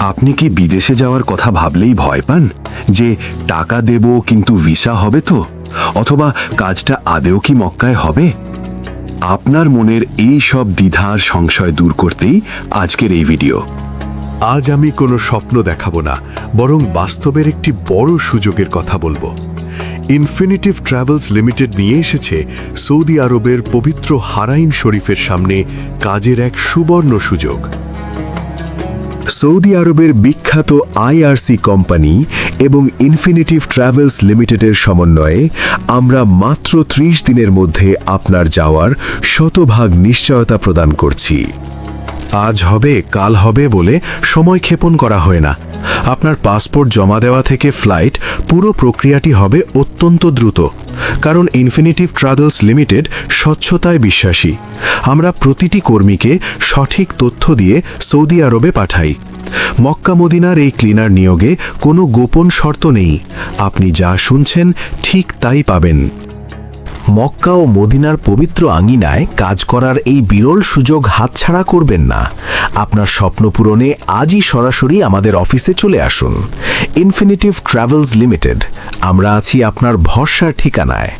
আপনি কি বিদেশে যাওয়ার কথা ভাবলেই ভয় পান যে টাকা দেব কিন্তু ভিসা হবে তো, অথবা কাজটা আদেও কি মক্কায় হবে? আপনার মনের এই সব দ্বিধার সংশয় দূর করতেই আজকের এই ভিডিও। আজ আমি কোনো স্বপ্ন দেখাবো না, বরং বাস্তবের একটি বড় সুযোগের কথা বলবো। ইনফিনিটিভ ট্রাভেলস লিমিটেড নিয়ে এসেছে সৌদি আরবের পবিত্র হারাইন শরীফের সামনে কাজের এক সুবর্ণ সুযোগ। সৌদি আরবের বিখ্যাত আইআরসি কোম্পানি এবং ইনফিনিটিভ ট্রাভেলস লিমিটেডের সমন্বয়ে আমরা মাত্র ৩০ দিনের মধ্যে আপনার যাওয়ার শতভাগ নিশ্চয়তা প্রদান করছি। আজ হবে কাল হবে বলে সময় ক্ষেপণ করা হয় না। আপনার পাসপোর্ট জমা দেওয়া থেকে ফ্লাইট, পুরো প্রক্রিয়াটি হবে অত্যন্ত দ্রুত, কারণ ইনফিনিটিভ ট্রাভেলস লিমিটেড স্বচ্ছতায় বিশ্বাসী। আমরা প্রতিটি কর্মীকে সঠিক তথ্য দিয়ে সৌদি আরবে পাঠাই। মক্কা মদিনার এই ক্লিনার নিয়োগে কোনো গোপন শর্ত নেই। আপনি যা শুনছেন ঠিক তাই পাবেন। মক্কা ও মদিনার পবিত্র আঙিনায় কাজ করার এই বিরল সুযোগ হাতছাড়া করবেন না। আপনার স্বপ্ন পূরণে আজই সরাসরি আমাদের অফিসে চলে আসুন। ইনফিনিটিভ ট্রাভেলস লিমিটেড, আমরা আছি আপনার ভরসার ঠিকানায়।